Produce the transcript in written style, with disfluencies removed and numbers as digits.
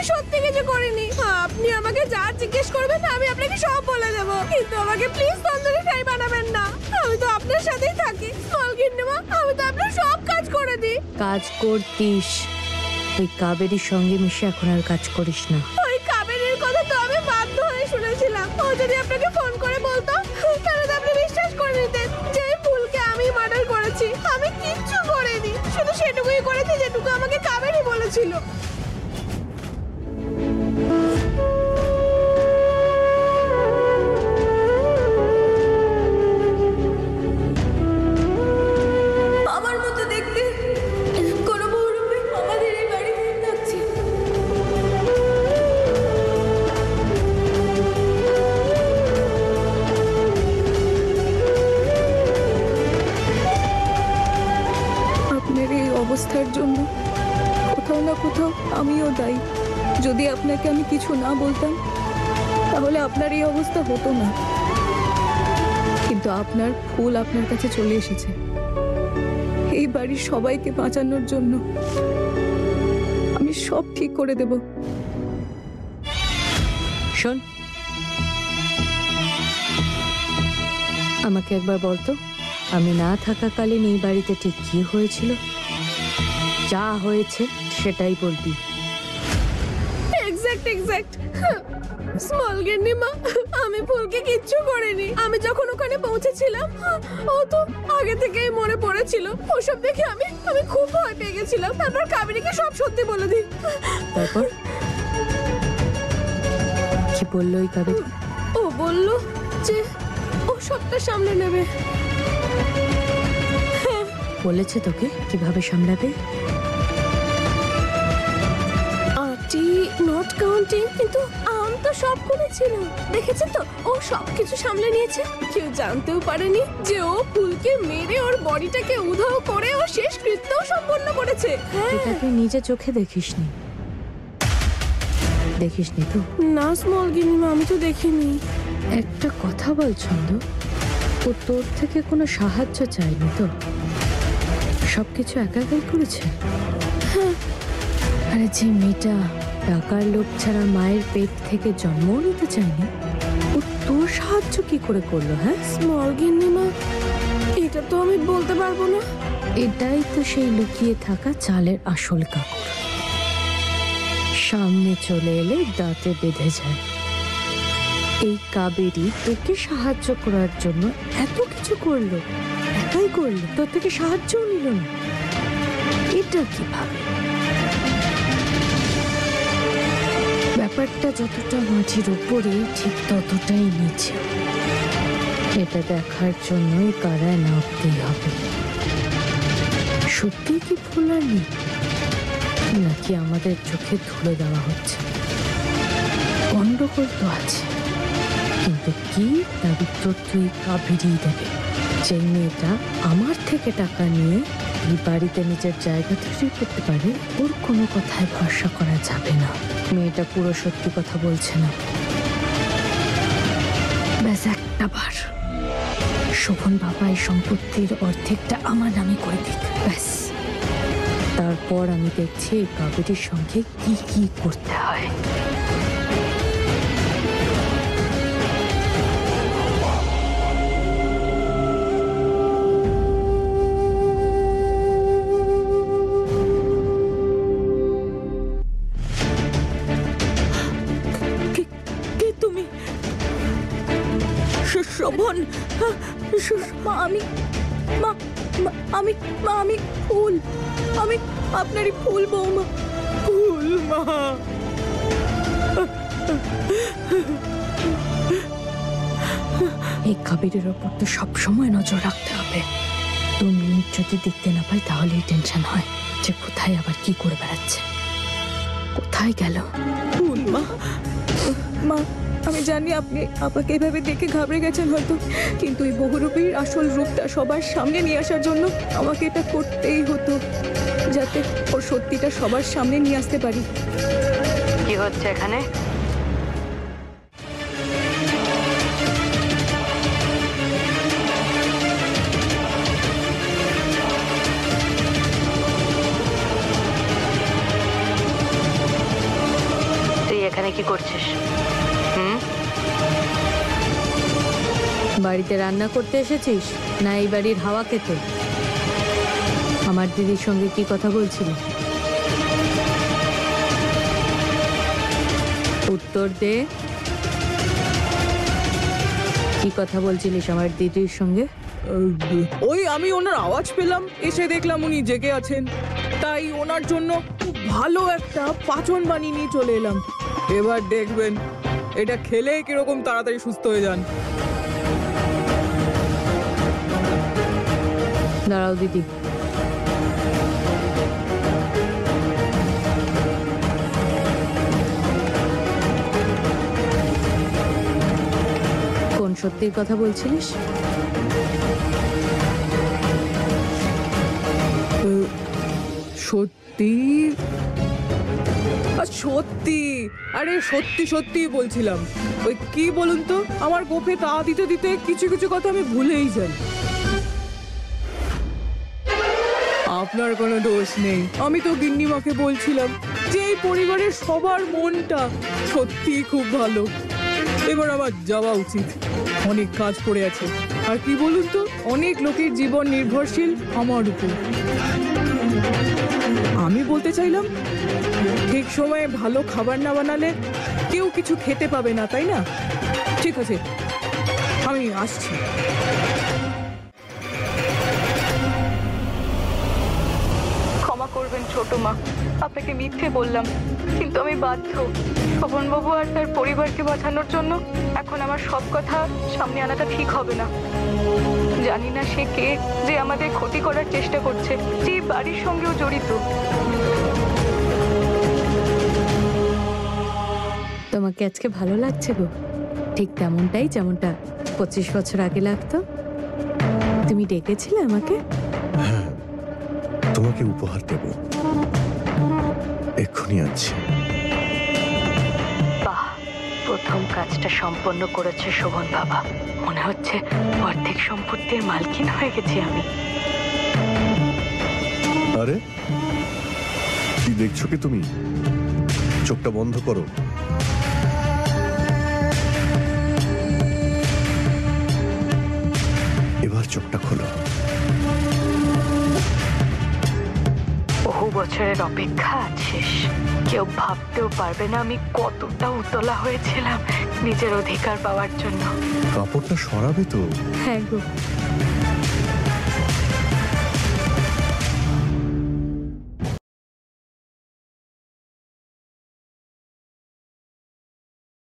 সত্যি কিছু করিনি। আপনি আমাকে যা জিজ্ঞেস করবেন আমি আপনাকে সব বলে দেব, কিন্তু আমাকে প্লিজ তন্দুরি ফ্রাই বানাবেন না। আমি তো আপনার সাথেই থাকি স্মল গিন্নিমা, আমি তো আপনার সব কাজ করে দিই। কাজ করতিস, ওই কাবেরীর সঙ্গে মিশে এখন আর কাজ করিস না। ওই কাবেরীর কথা তো আমি বাধ্য হয়ে শুনেছিলাম। ও যদি আপনাকে ফোন করে বলতো তাহলে তো আপনি বিশ্বাস করে নিতেন যে এই ফুলকে আমি মার্ডার করেছি। আমি কিচ্ছু করিনি, শুধু সেটুকুই করেছি যেটুকু আমাকে কাবেরী বলেছিল। আমার মতো দেখতে কোনো বহুরূপী আমাদের এই বাড়িতে থাকছে। আপনার এই অবস্থার জন্য কোথাও না কোথাও আমিও দায়ী। যদি আপনাকে আমি কিছু না বলতাম তাহলে আপনার এই অবস্থা হতো না। কিন্তু আপনার ফুল আপনার কাছে চলে এসেছে এই বাড়ির সবাইকে বাঁচানোর জন্য। আমি সব ঠিক করে দেব। শোন, আমাকে একবার বলতো আমি না থাকাকালীন এই বাড়িতে ঠিক কি হয়েছিল? যা হয়েছে সেটাই বলবি। এক্স্যাক্ট স্মল গিন্নিমা, আমি ফুলকে কিচ্ছু করিনি। আমি যখন ওখানে পৌঁছেছিলাম ও তো আগে থেকেই মনে পড়েছিল। ওসব দেখে আমি খুব ভয় পেয়ে গেছিলাম। তারপর কাবেরীকে সব সত্যি বলে দিই। তারপর কি বললো ওই কাবেরী? ও বলল যে ও সবটা সামলে নেবে। বলেছে তোকে কিভাবে সামলাবে? আটি নট কাউন্টিং, কিন্তু আম তো সব করেছিল। দেখেছেন তো, ও সবকিছু সামলে নিয়েছে। কেউ জানতেও পারেনি যে ও ফুলকে মেরে ওর বডিটাকে উধাও করে ও শেষ কৃত্যও সম্পন্ন করেছে। এটা তুই নিজে চোখে দেখিসনি? দেখিসনি তো? না স্মল গিন্নিমা, আমি তো দেখিনি। একটা কথা বল ছন্দ, ও তোর থেকে কোনো সাহায্য চাইনি তো? সবকিছু একা একাই করেছে? আরে যে মেয়েটা টাকার লোভ ছাড়া মায়ের পেট থেকে জন্ম নিতে চায়নি, ও তোর সাহায্য কি করে করলো? হ্যাঁ স্মল গিন্নিমা, এটা তো আমি বলতে পারবো না। এটাই তো সেই লুকিয়ে থাকা চালের আসল কাকড়। সামনে চলে এলে দাঁতে বেঁধে যায়। এই কাবেরী তোকে সাহায্য করার জন্য এত কিছু করলো, একাই করলো, তোর থেকে সাহায্যও নিল না। এটা কিভাবে? ব্যাপারটা যতটা মাটির উপরে ঠিক ততটাই নিচে। এটা দেখার জন্যই কারায় নামতেই হবে। সত্যি কি ফুল আর নেই, নাকি আমাদের চোখে ধুলো দেওয়া হচ্ছে? গন্ডগোল তো আছে, কিন্তু কি তার উত্তর তুই কাবেরী দেবে। যে মেয়েটা আমার থেকে টাকা নিয়ে এই বাড়িতে নিজের জায়গা তৈরি করতে পারে, ওর কোনো কথায় ভরসা করা যাবে না। মেয়েটা পুরো সত্যি কথা বলছে না। ব্যাস একটা বার শোভন বাবা এই সম্পত্তির অর্ধেকটা আমার নামে করে দিক, ব্যাস। তারপর আমি দেখছি এই কাবেরীর সঙ্গে কি কি করতে হয়। শোভন, আমি ফুল, আমি আপনারই ফুল বৌমা। ফুল মা, এই কাবেরীর ওপর তো সবসময় নজর রাখতে হবে। 2 মিনিট যদি দেখতে না পাই তাহলেই টেনশন হয় যে কোথায় আবার কি করে বেড়াচ্ছে, কোথায় গেল। ফুল মা, মা আমি জানি আপনি আমাকে এভাবে দেখে ঘাবড়ে গেছেন হয়তো, কিন্তু এই বহুরূপীর আসল রূপটা সবার সামনে নিয়ে আসার জন্য আমাকে এটা করতেই হতো, যাতে ওর সত্যিটা সবার সামনে নিয়ে আসতে পারি। কি হচ্ছে এখানে? বাড়িতে রান্না করতে এসেছিস না এই বাড়ির হাওয়া খেতে? আমার দিদির সঙ্গে কি কথা বলছিলি? উত্তর দে। কি কথা বলছিলিস আমার দিদির সঙ্গে? ওই আমি ওনার আওয়াজ পেলাম, এসে দেখলাম উনি জেগে আছেন, তাই ওনার জন্য খুব ভালো একটা পাচন বানিয়ে নিয়ে চলে এলাম। এবার দেখবেন এটা খেলে কিরকম তাড়াতাড়ি সুস্থ হয়ে যান। দাঁড়াও দিদি, কোন সত্যির কথা বলছিলিস? সত্যি সত্যি, আরে সত্যি সত্যি বলছিলাম। ওই কি বলুন তো, আমার গোফে তা দিতে দিতে কিছু কিছু কথা আমি ভুলেই যাই। আপনার কোনো দোষ নেই, আমি তো গিন্নিমাকে বলছিলাম যে এই পরিবারের সবার মনটা সত্যি খুব ভালো। এবার আমার যাওয়া উচিত, অনেক কাজ পড়ে আছে। আর কি বলুন তো, অনেক লোকের জীবন নির্ভরশীল আমার উপর। আমি বলতে চাইলাম, ঠিক সময়ে ভালো খাবার না বানালে কেউ কিছু খেতে পাবে না, তাই না? ঠিক আছে, আমি আসছি। ক্ষমা করবেন ছোট মা, আপনাকে মিথ্যে বললাম, কিন্তু আমি বাধ্য। শোভনবাবু আর তার পরিবারকে বাঁচানোর জন্য এখন আমার সব কথা সামনে আনাটা ঠিক হবে না। জানি না সে কে, যে আমাদের ক্ষতি করার চেষ্টা করছে, যে বাড়ির সঙ্গেও জড়িত। তোমাকে আজকে ভালো লাগছে গো? ঠিক তেমনটাই যেমনটা 25 বছর আগে লাগতো। তুমি ডেকেছিলে আমাকে? হ্যাঁ, তোমাকে উপহার দেব, এক্ষুনি আনছি। বাহ, প্রথম কাজটা সম্পন্ন করেছে শোভন বাবা। মনে হচ্ছে অর্ধেক সম্পত্তির মালকিন হয়ে গেছি আমি। আরে কি দেখছো কি তুমি? চোখটা বন্ধ করো। এবার চোখটা খোলো। বহু বছরের অপেক্ষা আজ শেষ। কেউ ভাবতেও পারবে না আমি কতটা উতলা হয়েছিলাম নিজের অধিকার পাওয়ার জন্য। কাপড়টা সরাবে তো? হ্যাঁ গো,